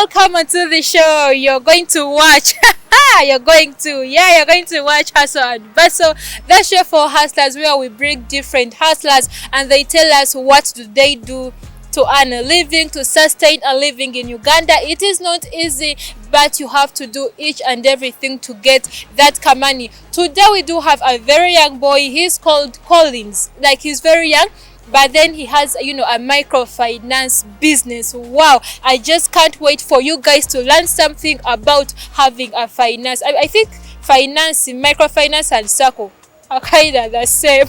welcome onto the show. You're going to watch. You're going to watch Hustle and Bustle. That show for hustlers where we bring different hustlers and they tell us what do they do to earn a living, to sustain a living in Uganda. It is not easy, but you have to do each and everything to get that money. Today we do have a very young boy. He's called Collins. Like, he's very young, but then he has, a microfinance business. Wow, I just can't wait for you guys to learn something about having a finance. I think finance, microfinance and circle are kind of the same.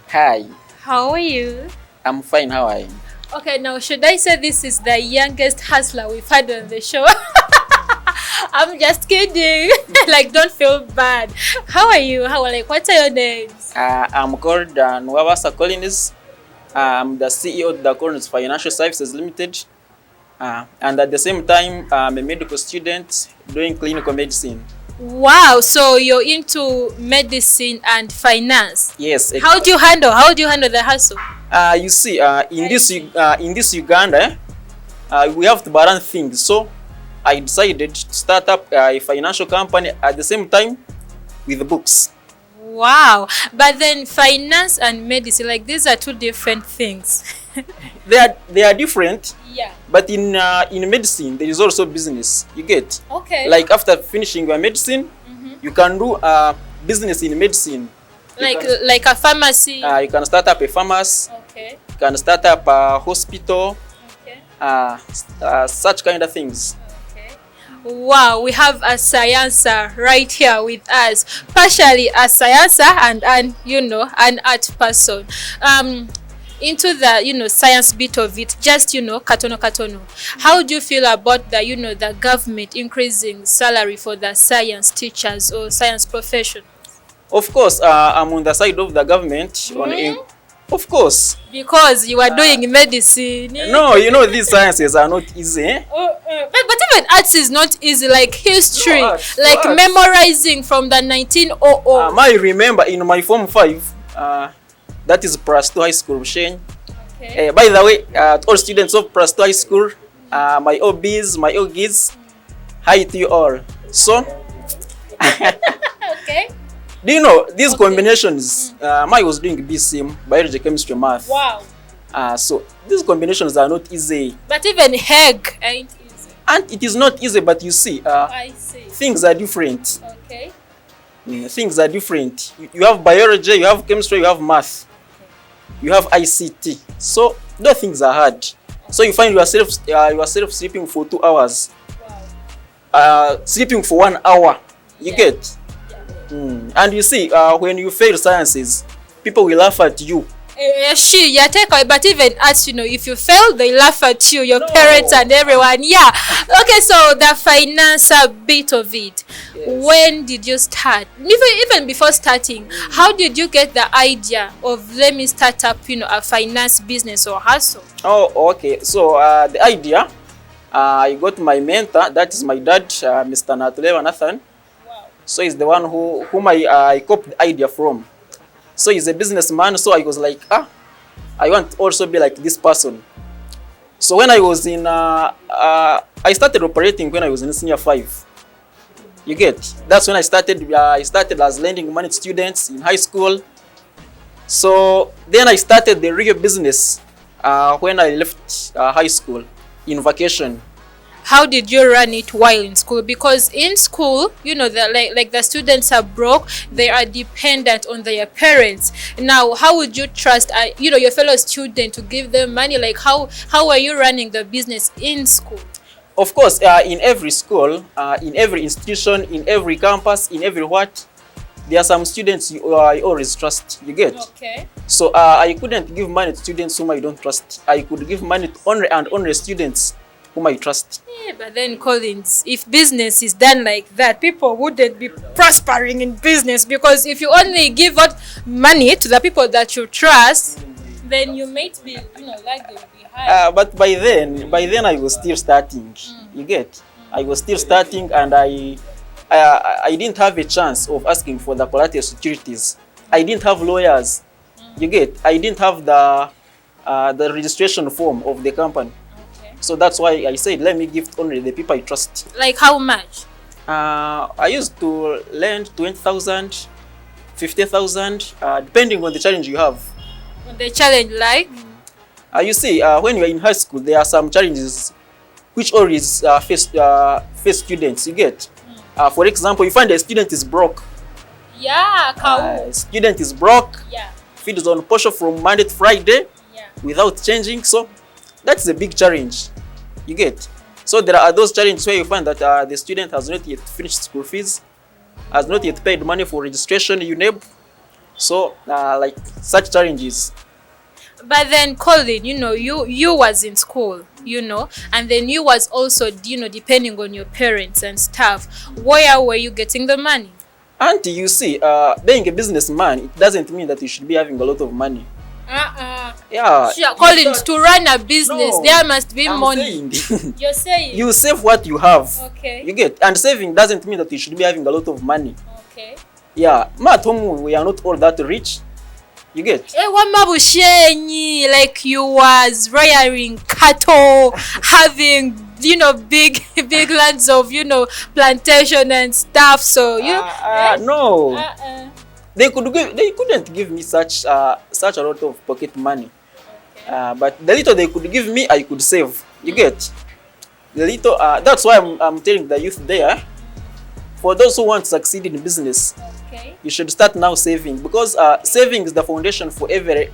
Hi. How are you? I'm fine, how are you? Okay, now should I say this is the youngest hustler we've had on the show? I'm just kidding. Like, don't feel bad. How are you? What are your names? I'm called Nwabasa Collins. I'm the CEO of the Collins Financial Services Limited. And at the same time, I'm a medical student doing clinical medicine. Wow, so you're into medicine and finance. Yes. How do you handle the hustle? You see, in this Uganda, we have to balance things. So I decided to start up a financial company at the same time with the books. Wow, but then finance and medicine, like, these are two different things. They are different. Yeah. But in medicine, there is also business. You get? Okay. Like, after finishing your medicine, you can do business in medicine. Like a pharmacy. You can start up a pharmacy. Okay. You can start up a hospital. Okay. Such kind of things. Okay. Wow, we have a sciencer right here with us. Partially a sciencer and an art person. Into the science bit of it, just katono. How do you feel about the government increasing salary for the science teachers or science profession? Of course, I'm on the side of the government. Of course, because you are doing medicine. No, these sciences are not easy. But even arts is not easy, like history, arts. Memorizing from the 1900. I remember in my Form 5, that is Plus 2 High School, Bushenyi. Okay. By the way, all students of Plus 2 High School, my OBs, my OGs, hi to you all. So, okay. Do you know these combinations? I was doing BCM, biology, chemistry, math. Wow. So these combinations are not easy. But even HEG ain't easy. And it is not easy, but you see, I see. things are different. Okay. Things are different. You have biology, you have chemistry, you have math, you have ICT. So those things are hard. So you find yourself sleeping for 2 hours. Wow. Sleeping for 1 hour. You Yeah. get? And you see, when you fail sciences, people will laugh at you. But even arts, if you fail, they laugh at you, your parents and everyone. Yeah. Okay, so the finance bit of it. Yes. When did you start? Even before starting, how did you get the idea of, let me start up, a finance business or hustle? Oh, okay. So the idea, I got my mentor, that is my dad, Mr. Natuleva Nathan. Wow. So he's the one whom I copied the idea from. So he's a businessman, so I was like, I want to also be like this person. So when I was in, I started operating when I was in senior 5. You get? That's when I started as lending money to students in high school. So then I started the real business when I left high school in vacation. How did you run it while in school? Because in school, the students are broke, they are dependent on their parents. Now, how would you trust your fellow student to give them money? Like, how are you running the business in school? Of course, in every school, in every institution, in every campus, in every what, there are some students I always trust. You get? Okay. So I couldn't give money to students whom I don't trust. I could give money to only students whom I trust. Yeah, but then Collins, if business is done like that, people wouldn't be prospering in business, because if you only give out money to the people that you trust, then you might be, lagging behind. But by then I was still starting. You get? I was still starting, and I didn't have a chance of asking for the collateral securities. I didn't have lawyers. You get? I didn't have the registration form of the company. So that's why I said let me gift only the people I trust. Like how much? I used to lend 20,000, 50,000, depending on the challenge you have. On the challenge, like? You see, when you are in high school, there are some challenges which always face students. You get, for example, you find a student is broke. Yeah, Student is broke. Yeah. Feeds on portion from Monday to Friday. Yeah. Without changing. So that's a big challenge. You get. So there are those challenges where you find that the student has not yet finished school fees, has not yet paid money for registration, UNEB. So like such challenges. But then Colin, you was in school, and then you was also, depending on your parents and stuff. Where were you getting the money? And you see, being a businessman, it doesn't mean that you should be having a lot of money. Yeah. Sure, Colin, to run a business, No, there must be I'm money. saying, You're saying? you save what you have. Okay. You get, and saving doesn't mean that you should be having a lot of money. Okay. Yeah, at home we are not all that rich. You get. Like you was rearing cattle, having big lands of plantation and stuff. So No. They couldn't give me such a lot of pocket money. Okay. But the little they could give me, I could save. You get. The little. That's why I'm telling the youth there. For those who want to succeed in business, Okay. you should start now saving, because saving is the foundation for every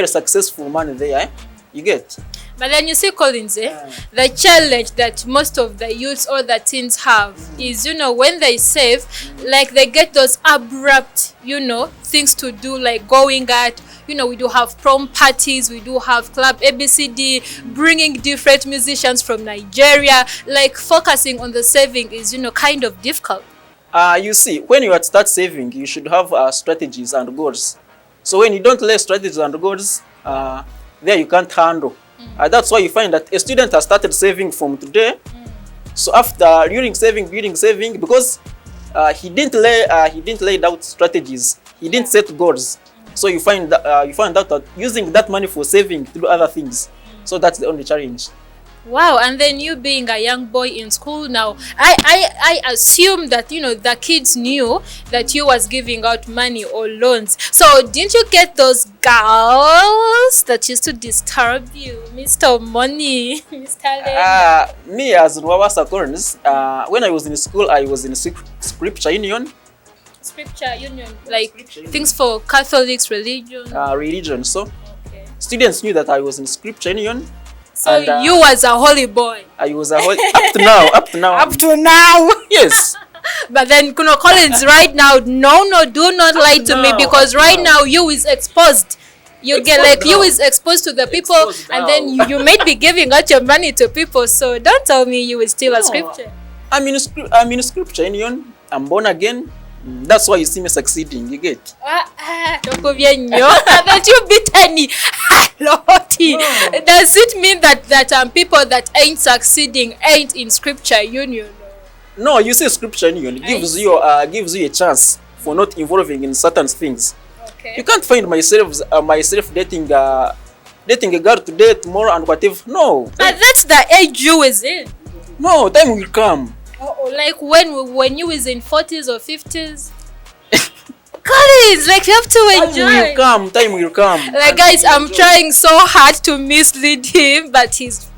successful man there. You get. But then you see, Collins, the challenge that most of the youths or the teens have is, when they save, like they get those abrupt, things to do, like going at, we do have prom parties, we do have club ABCD, bringing different musicians from Nigeria, like focusing on the saving is, kind of difficult. You see, when you start saving, you should have strategies and goals. So when you don't lay strategies and goals, there you can't handle. That's why you find that a student has started saving from today. So after during saving, because he didn't lay out strategies, he didn't set goals. So you find out that using that money for saving to do other things. So that's the only challenge. Wow, and then you being a young boy in school now, I assume that the kids knew that you was giving out money or loans. So didn't you get those girls that used to disturb you, Mr. Money, Mr. Len? Me as Nwawasa Collins, when I was in school, I was in Scripture Union. Scripture Union, like things for Catholics, religion. Religion. So Okay. students knew that I was in Scripture Union. So And, you was a holy boy. I was up to now. Up to now. Yes. But then Kuno Collins right now, no, do not lie to me, now, because up right now. now you is exposed. You get Exposed like you now. is exposed to the people, Exposed and now. then you might be giving out your money to people. So don't tell me you is still a No. scripture. I'm in Scripture Union. I'm born again. That's why you see me succeeding. You get. That you beat any. Lordy. No. Does it mean that people that ain't succeeding ain't in Scripture Union? No, you see, Scripture Union gives you a chance for not involving in certain things. Okay. You can't find myself dating a girl today, tomorrow, and whatever. No. But that's the age you is in. No, time will come. Like when you was in 40s or 50s. Collins, like you have to enjoy. Time will come. Like guys, I'm trying so hard to mislead him, but he's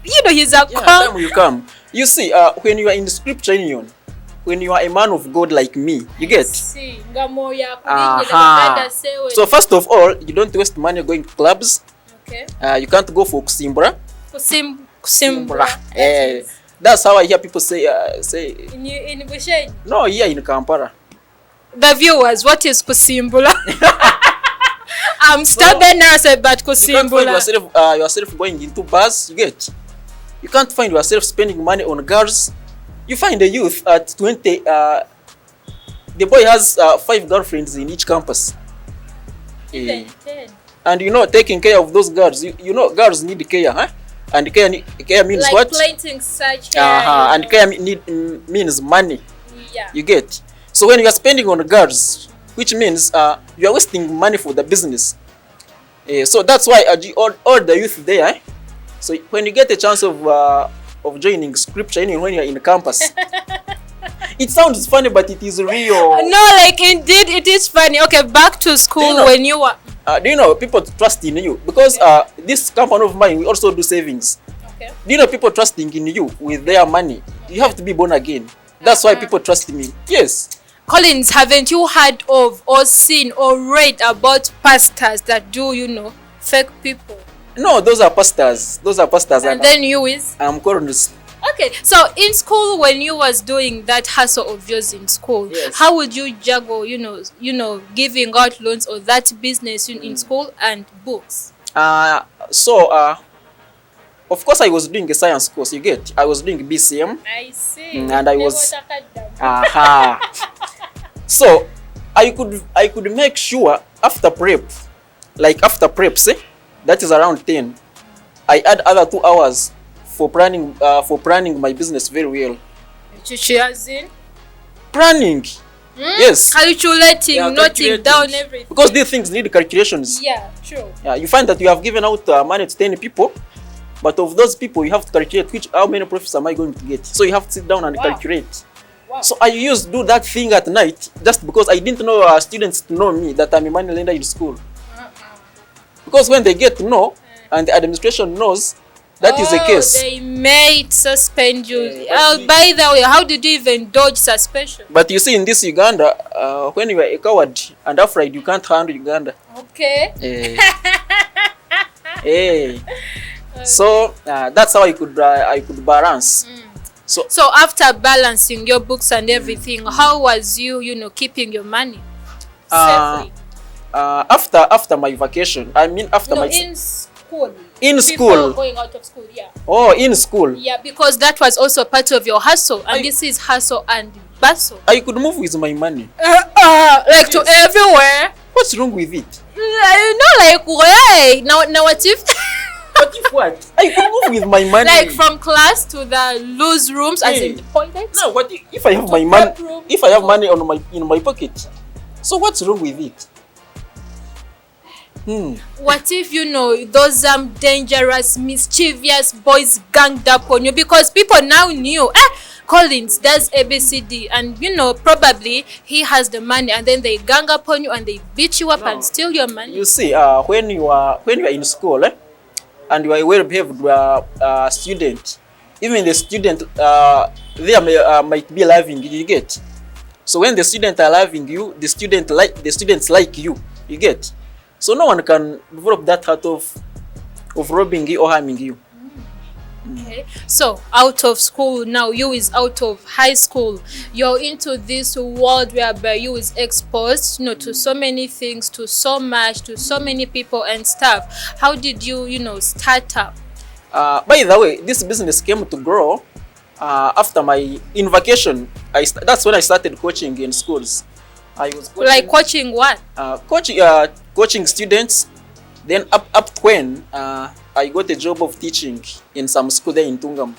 a Time will come. You see, when you are in the Scripture Union, when you are a man of God like me, you get. So first of all, you don't waste money going to clubs. Okay. You can't go for kusimbra. Simbra. That's how I hear people say. In Bushenyi. No, here in Kampala. The viewers, what is kusimbula? I'm stubborn now, but You can't find kusimbula. yourself going into bars. You get. You can't find yourself spending money on girls. You find a youth at 20. The boy has 5 girlfriends in each campus. Even 10. And taking care of those girls. Girls need care, huh? And care means Like what? planting such. And care means money. Yeah. You get. So when you are spending on girls, which means you are wasting money for the business. So that's why all the youth there, So when you get a chance of joining scripture, when you're in campus, it sounds funny, but it is real. No, like indeed it is funny. Okay, back to school when you were. Do you know people trust in you? Because this company of mine, we also do savings. Okay. Do you know people trusting in you with their money? You have to be born again. That's why people trust me. Yes. Collins, haven't you heard of or seen or read about pastors that do, fake people? No, those are pastors. Those are pastors. And then you is? I'm colonist. Okay, so in school, when you was doing that hustle of yours in school, Yes. how would you juggle, giving out loans or that business in school and books? Of course, I was doing a science course. You get? I was doing BCM. I see. And I was. So I could make sure after prep, that is around 10. I add other 2 hours for planning my business very well. Planning. Yes. Calculating, noting down everything. Because these things need calculations. Yeah, true. Yeah, you find that you have given out money to 10 people, but of those people, you have to calculate how many profits am I going to get. So you have to sit down and calculate. Wow. So I used to do that thing at night just because I didn't know students to know me that I'm a money lender in school. Because when they get to know and the administration knows, that is the case. They may suspend you. By the way, how did you even dodge suspension? But you see, in this Uganda, when you are a coward and afraid, you can't handle Uganda. Okay. So that's how I could balance. So after balancing your books and everything, how was you, keeping your money safely? After my vacation, in school. In Before school. going out of school, yeah. Oh, in school. Yeah, because that was also part of your hustle, and this is hustle and bustle. I could move with my money. Like to everywhere. What's wrong with it? Now what if? What if what? I could move with my money. Like from class to the loose rooms, as in the toilets. No, what if I have my money? If I have money in my pocket, so what's wrong with it? What if those dangerous, mischievous boys ganged up on you? Because people now knew Collins does ABCD, and probably he has the money, and then they gang up on you and they beat you up and steal your money. You see, when you are in school, and you are a well-behaved student, even the student they might be loving you get. So when the students are loving you, the students like you get. So no one can develop that heart of robbing you or harming you. Okay. So out of school now, you is out of high school. You're into this world whereby you is exposed, to so many things, to so much, to so many people and stuff. How did you, start up? By the way, this business came to grow after in vacation. That's when I started coaching in schools. I was coaching, like coaching what? Coaching students. Then up to when I got a job of teaching in some school there in Tungam.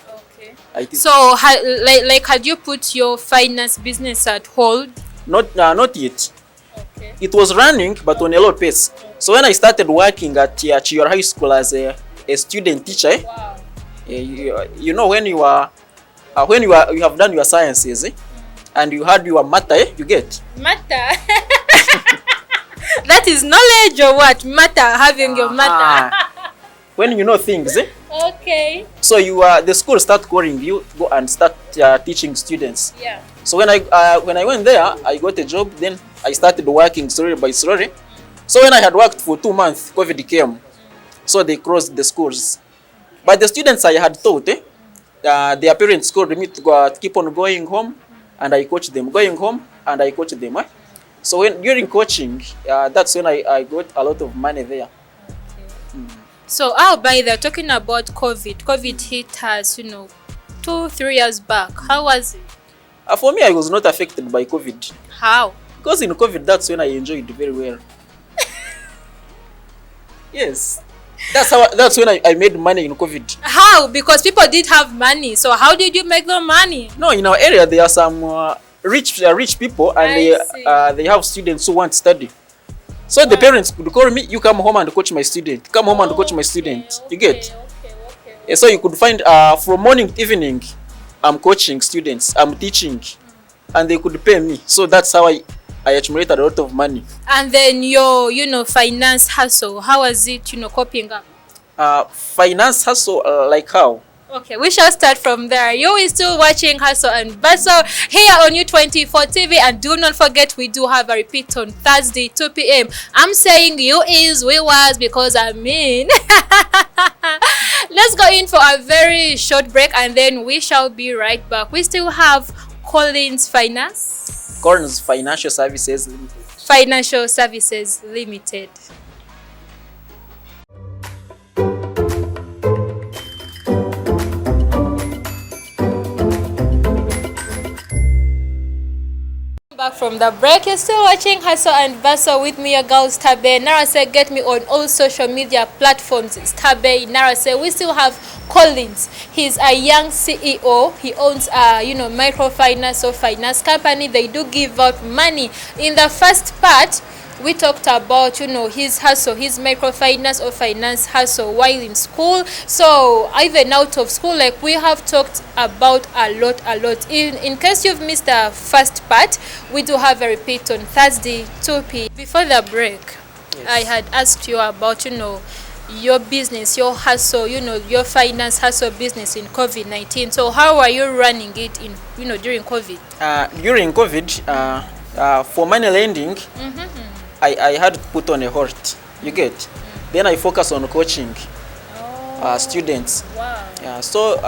Okay. So had you put your finance business at hold? Not yet. Okay. It was running, but on a low pace. So when I started working at Chiyor High School as a student teacher, wow. When you have done your sciences, and you had your matter, you get matter. That is knowledge or what? Matter, having your matter. When you know things. Okay. So the school start calling you, go and start teaching students. Yeah. So when I went there, I got a job. Then I started working slowly by slowly. So when I had worked for 2 months, COVID came. So they closed the schools. But the students I had taught, their parents called me to keep on going home, and I coached them. Going home, and I coached them. So during coaching, that's when I got a lot of money there. Okay. So by the talking about COVID hit us, 2-3 years back. How was it? For me, I was not affected by COVID. How? Because in COVID, that's when I enjoyed very well. Yes. That's when I made money in COVID. How? Because people did have money. So how did you make the money? No, in our area there are some rich people, and they have students who want to study. So the parents could call me, you come home and coach my student. Come home and coach my student. You get? Okay. So you could find from morning to evening, I'm coaching students, I'm teaching, and they could pay me. So that's how I accumulated a lot of money. And then your, finance hustle, how was it, coping up? Finance hustle, like how? Okay, we shall start from there. You is still watching Hustle and Bustle here on U24 TV, and do not forget we do have a repeat on Thursday 2 p.m. I'm saying you is, we was, because I mean. Let's go in for a very short break and then we shall be right back. We still have Collins Finance. Collins Financial Services Limited. Financial Services Limited. Back from the break, you're still watching Hustle and Bustle with me, your girl Stabe Narase. Get me on all social media platforms, Stabe Narase. We still have Collins. He's a young CEO. He owns a microfinance or finance company. They do give out money. In the first part, we talked about his hustle, his microfinance or finance hustle while in school. So even out of school, like we have talked about a lot. In case you've missed the first part, we do have a repeat on Thursday 2 p.m. Before the break, yes, I had asked you about your business, your hustle, your finance hustle business in COVID-19. So how are you running it in during COVID? During COVID, for money lending, I had to put on a halt. You get? Then I focus on coaching students. Wow. Yeah. So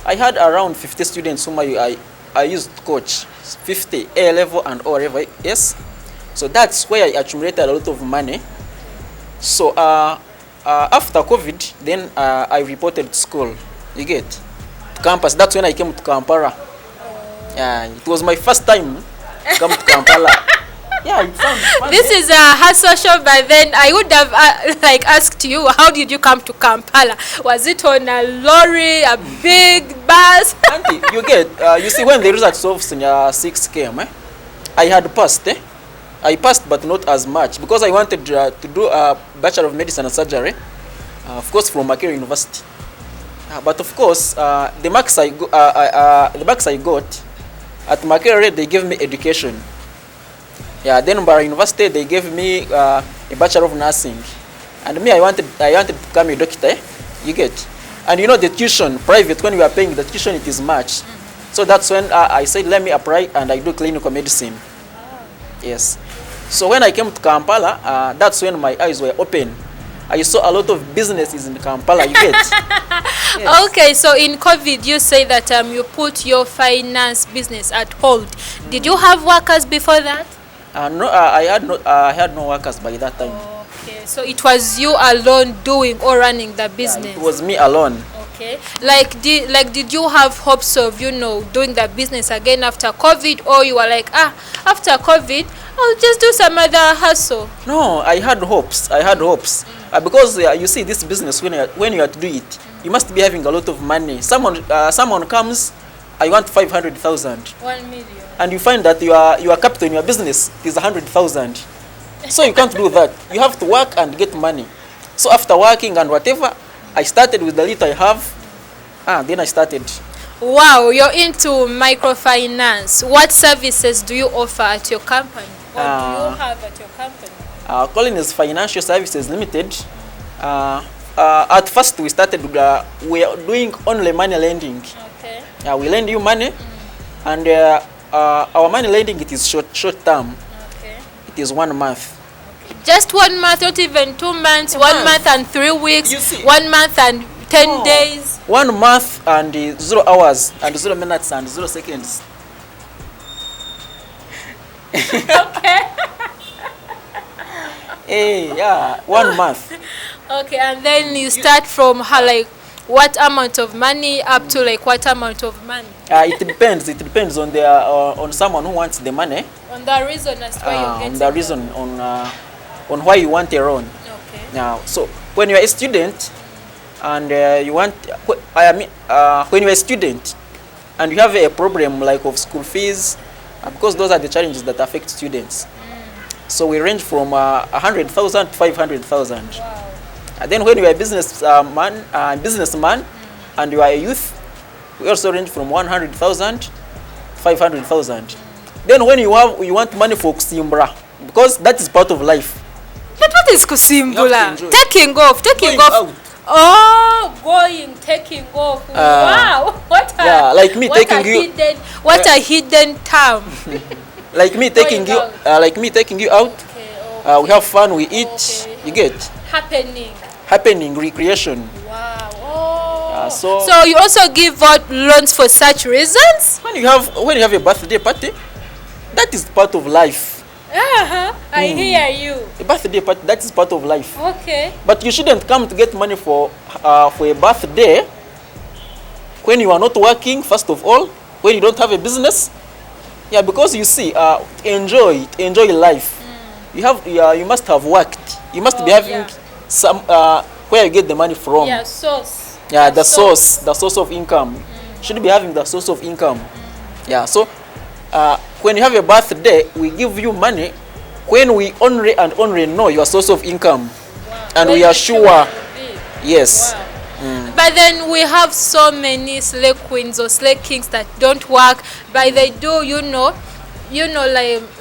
I had around 50 students whom I used to coach. 50 A level and O level. Yes. So that's where I accumulated a lot of money. So after COVID, then I reported to school. You get? To campus. That's when I came to Kampala. Yeah. It was my first time to come to Kampala. Yeah, it sounds fun. This is a hustle show, but then I would have asked you, how did you come to Kampala? Was it on a lorry, a big bus? Auntie, you get, you see, when the results of senior 6 came, I had passed. I passed, but not as much, because I wanted to do a Bachelor of Medicine and Surgery, of course, from Makerere University. But of course, the marks I got at Makerere, they gave me education. Yeah, then Mbara University, they gave me a Bachelor of Nursing. And me, I wanted to become a doctor. You get? And the tuition, private, when we are paying the tuition, it is much. So that's when I said, let me apply and I do clinical medicine. Yes. So when I came to Kampala, that's when my eyes were open. I saw a lot of businesses in Kampala. You get? Yes. Okay, so in COVID, you say that you put your finance business at hold. Did you have workers before that? No, I had no workers by that time. Okay, so it was you alone doing or running the business? Yeah, it was me alone. Okay. Did you have hopes of doing the business again after COVID, or you were like, after COVID I'll just do some other hustle? No, I had hopes. Because you see, this business, when you are to do it, you must be having a lot of money. Someone comes, I want 500,000. 1 million. And you find that your capital in your business is 100,000. So you can't do that. You have to work and get money. So after working and whatever, I started with the little I have. Then I started. Wow, you're into microfinance. What services do you offer at your company? What do you have at your company? Collins Financial Services Limited. At first we started, we are doing only money lending. Okay. We lend you money, and our money lending, it is short term. Okay. It is 1 month. Okay. Just 1 month, not even 2 months. 1 month and 3 weeks. You see, 1 month and 10 days. 1 month and 0 hours and 0 minutes and 0 seconds. Okay. Hey, yeah, 1 month. Okay, and then you start from what amount of money up to what amount of money? It depends. It depends on on someone who wants the money. On the reason as to why you get on the reason on why you want a loan. Okay. Now, so when you are a student and you want, when you are a student and you have a problem of school fees, because those are the challenges that affect students. So we range from 100,000 to 500,000. Wow. And then when you are a businessman, and you are a youth, we also range from 100,000 to 500,000. Then when you want money for kusimbra, because that is part of life. But what is kusimbula? enjoy. Taking off. Going out. Oh, taking off. Wow. What a, yeah, like me what taking a you. hidden, what a hidden term. Like me taking you. Out. Okay. We have fun. We eat. Okay. You get Happening. recreation. Wow. Oh. So you also give out loans for such reasons? when you have a birthday party, that is part of life. I hear you. A birthday party, that is part of life. Okay. But you shouldn't come to get money for a birthday when you are not working, first of all, when you don't have a business. Yeah, because you see, enjoy life. You must have worked. You must be having some where you get the money from. Yeah, source. Yeah, the source of income. Should be having the source of income. Yeah, so when you have a birthday, we give you money when we only know your source of income. Wow. And we are sure. Yes. Wow. But then we have so many slay queens or slay kings that don't work, but they do,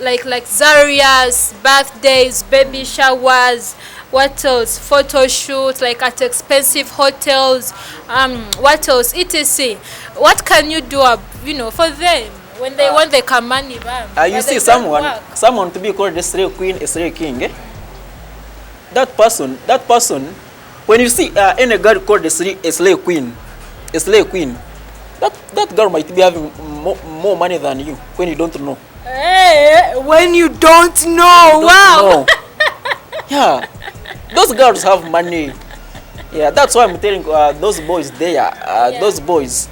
like Zaria's birthdays, baby showers, what else, photo shoots, like at expensive hotels, what else, etc. What can you do, for them when they want the money? You see someone to be called a slay queen, a slay king, eh? That person, when you see any girl called a slay queen, that girl might be having more money than you when you don't know. Hey, when you don't know, wow. Yeah, those girls have money. Yeah, that's why I'm telling those boys there, those boys,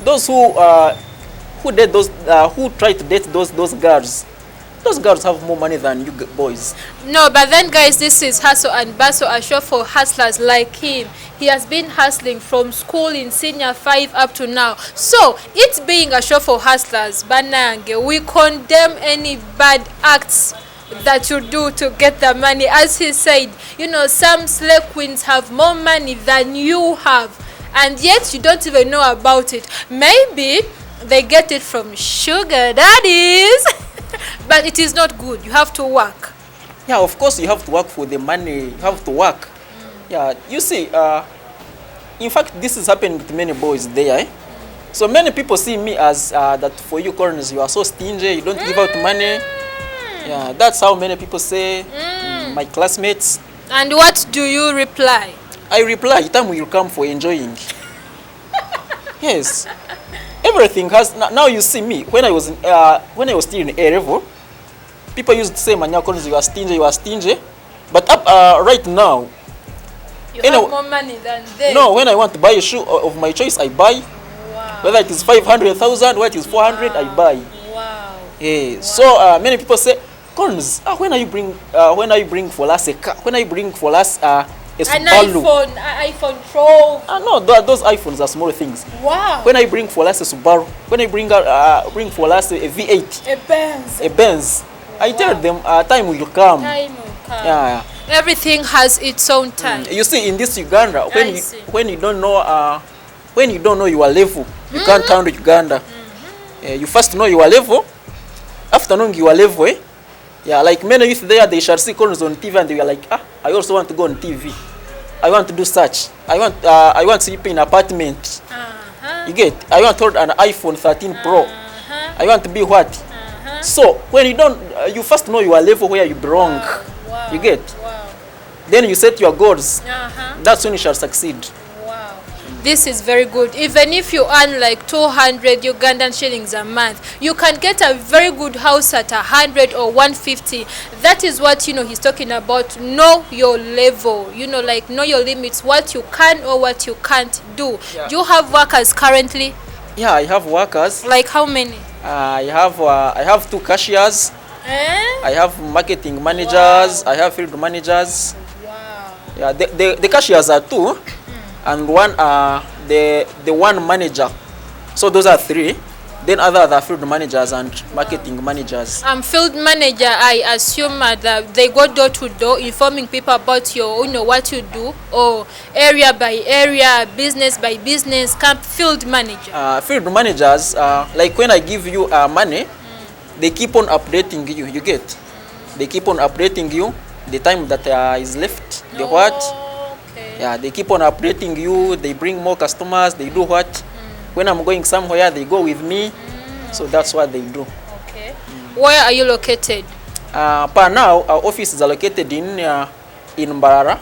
those who date those, who try to date those girls. Those girls have more money than you boys. No, but then guys, this is Hustle and Bustle, a show for hustlers like him. He has been hustling from school in senior 5 up to now. So, it being a show for hustlers, Banange, we condemn any bad acts that you do to get the money. As he said, some slay queens have more money than you have, and yet you don't even know about it. Maybe they get it from sugar daddies. But it is not good. You have to work. Yeah, of course you have to work for the money. You have to work. Yeah, you see, in fact, this is happening to many boys there. Eh? So many people see me as that for you, Corners, you are so stingy. You don't give out money. Yeah, that's how many people say. My classmates. And what do you reply? I reply, time will come for enjoying. Yes. Everything has now. You see me when I was still in A level, people used to say, "Manyakonis, you are stingy." But up right now, you have more money than they. No, when I want to buy a shoe of my choice, I buy. Wow. Whether it is 500,000, whether it is 400, I buy. Wow. Yeah. Wow. So many people say, "Cons, when are you bring for us a car? When are you bring for us an iPhone 12. No, those iPhones are small things. Wow. When I bring for us a Subaru, when I bring for us a V8, a Benz, I tell them time will come. Time will come. Yeah. Everything has its own time. You see, in this Uganda, when you don't know your level, you can't handle Uganda. You first know your level. After knowing your level, yeah, like many youth there, they shall see Corners on TV and they are like, I also want to go on TV. I want to do such. I want to sleep in an apartment. You get? I want to hold an iPhone 13 Pro. I want to be what? So when you first know your level where you belong. Wow. You get? Wow. Then you set your goals. That's when you shall succeed. Wow. This is very good. Even if you earn like 200 Ugandan shillings a month, you can get a very good house at 100 or 150. That is what, he's talking about. Know your level, like know your limits, what you can or what you can't do. Yeah. Do you have workers currently? Yeah, I have workers. Like how many? I have 2 cashiers. I have marketing managers. Wow. I have field managers. Wow. Yeah, the cashiers are 2. And one the one manager, so those are 3. Wow. Then other are the field managers and marketing managers. Field manager, I assume that they go door to door informing people about your, what you do, or area by area, business by business. Camp field manager. Field managers, like when I give you money, they keep on updating you. You get? They keep on updating you the time that is left. The what? Okay. Yeah, they keep on updating you. They bring more customers. They do what? When I'm going somewhere, they go with me. So that's what they do. Okay. Where are you located? Per now, our office is located in Mbarara.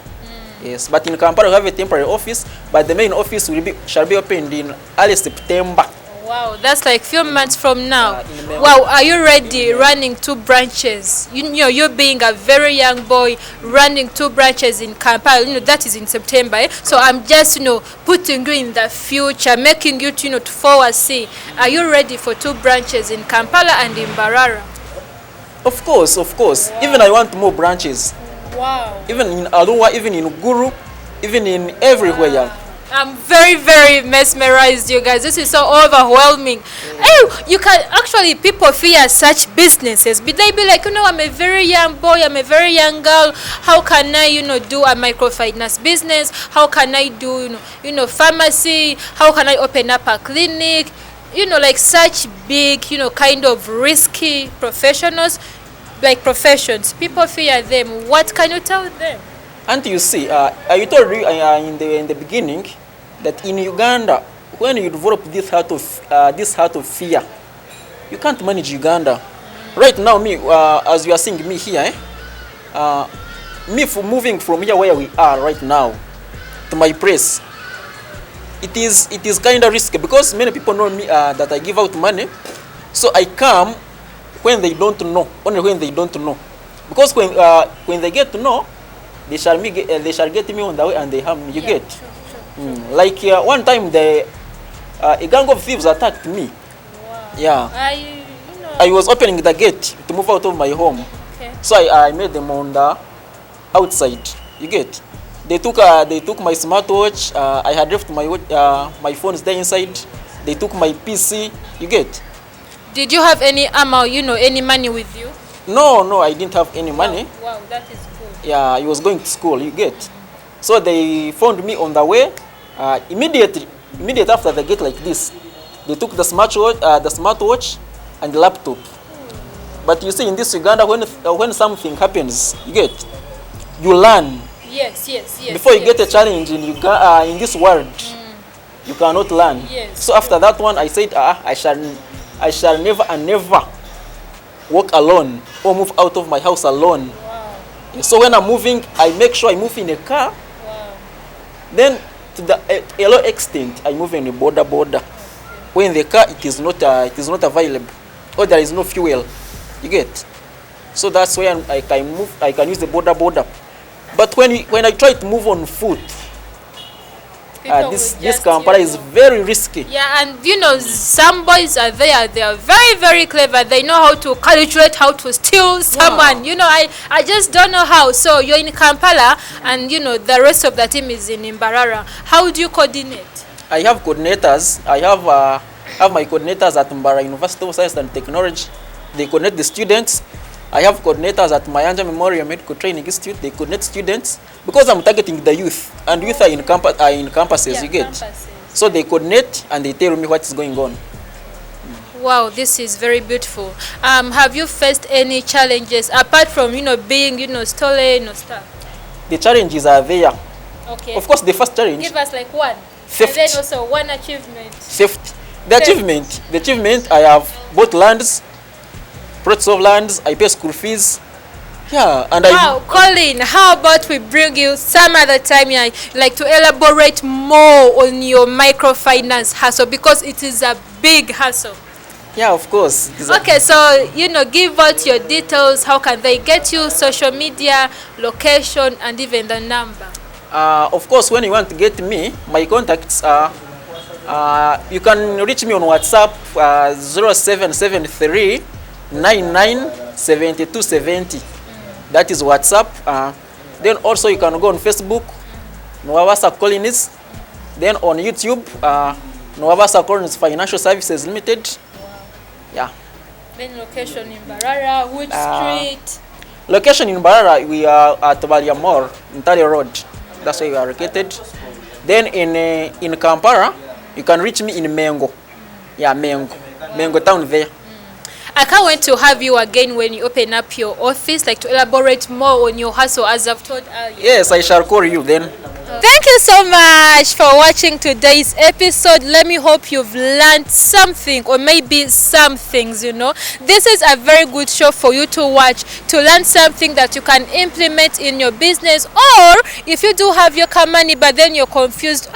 Yes, but in Kampala we have a temporary office, but the main office shall be opened in early September. Wow, that's like few months from now. Wow, are you ready running 2 branches? You being a very young boy running 2 branches in Kampala, that is in September. So I'm just, putting you in the future, making you, to forward see. Are you ready for 2 branches in Kampala and in Mbarara? Of course, of course. Wow. Even I want more branches. Wow. Even in Arua, even in Guru, even in everywhere. Wow. I'm very, very mesmerized, you guys. This is so overwhelming. Oh, you can actually, people fear such businesses. But they be like, I'm a very young boy, I'm a very young girl. How can I, do a microfinance business? How can I do, pharmacy? How can I open up a clinic? Like such big, kind of risky professionals, like professions. People fear them. What can you tell them? And you see, I told you in the beginning that in Uganda, when you develop this heart of fear, you can't manage Uganda. Right now, me, as you are seeing me here, me moving from here where we are right now to my place, it is kind of risky because many people know me that I give out money, so I come when they don't know, only when they don't know, because when they get to know, they shall get me on the way and they harm me. You get? Sure. Like one time, a gang of thieves attacked me. Wow. Yeah. I was opening the gate to move out of my home. Okay. So I made them on the outside. You get? They took my smartwatch. I had left my phones there inside. They took my PC. You get? Did you have any ammo? Any money with you? No, I didn't have any money. Wow, that is cool. Yeah, I was going to school, you get. So they found me on the way. Immediately after the gate like this, they took the smartwatch and the laptop. But you see, in this Uganda, when something happens, you get, you learn. Yes. Before you get a challenge in this world, you cannot learn. Yes, so after that one, I said, I shall never and never walk alone or move out of my house alone. Wow. So when I'm moving, I make sure I move in a car. Wow. Then to a low extent, I move in a border. When the car it is not available or there is no fuel, you get. So that's why I can use the border. But when I try to move on foot, this Kampala is very risky. Yeah, and some boys are there. They are very, very clever. They know how to calculate, how to steal someone. Wow. I just don't know how. So you're in Kampala, and the rest of the team is in Mbarara. How do you coordinate? I have coordinators. I have my coordinators at Mbarara University of Science and Technology. They coordinate the students. I have coordinators at Mayanja Memorial Medical Training Institute. They coordinate students because I'm targeting the youth, and youth are in campuses. Yeah, you get. Campuses. So they coordinate and they tell me what is going on. Wow, this is very beautiful. Have you faced any challenges apart from being stolen or stuff? The challenges are there. Okay. Of course, the first challenge. Give us like one. Theft. And then also one achievement. Theft. The achievement. I have bought lands. Plots of lands, I pay school fees. Yeah, and wow, Colin, how about we bring you some other time here, like to elaborate more on your microfinance hustle, because it is a big hustle. Yeah, of course. Okay, so give out your details. How can they get you? Social media, location, and even the number. Of course, when you want to get me, my contacts are. You can reach me on WhatsApp 0773 997270. That is WhatsApp. Then also you can go on Facebook, Nwabasa Collins. Then on YouTube, Nwabasa Collins Financial Services Limited. Yeah. Then location in Barara, which street? Location in Barara, we are at Baliamore, Ntale Road. That's where we are located. Then in Kampala, you can reach me in Mengo. Yeah, Mengo town there. I can't wait to have you again when you open up your office, like to elaborate more on your hustle as I've told earlier. Yes, I shall call you then. Thank you so much for watching today's episode. Let me hope you've learned something, or maybe some things, you know. This is a very good show for you to watch, to learn something that you can implement in your business. Or if you do have your money but then you're confused,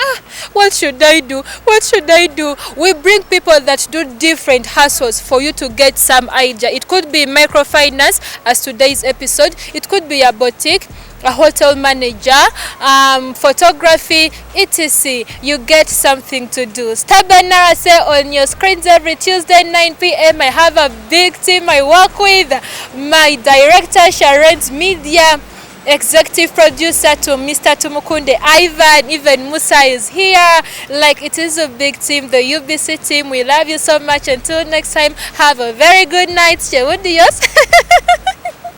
what should I do? What should I do? We bring people that do different hustles for you to get some idea. It could be microfinance, as today's episode. It could be a boutique, a hotel manager, photography, etc. You get something to do. Stubborn Narase on your screens every Tuesday 9 p.m. I have a big team I work with. My director, Sharon's Media, executive producer to Mr. Tumukunde Ivan, even Musa is here. Like, it is a big team, the UBC team. We love you so much. Until next time, have a very good night. Dios.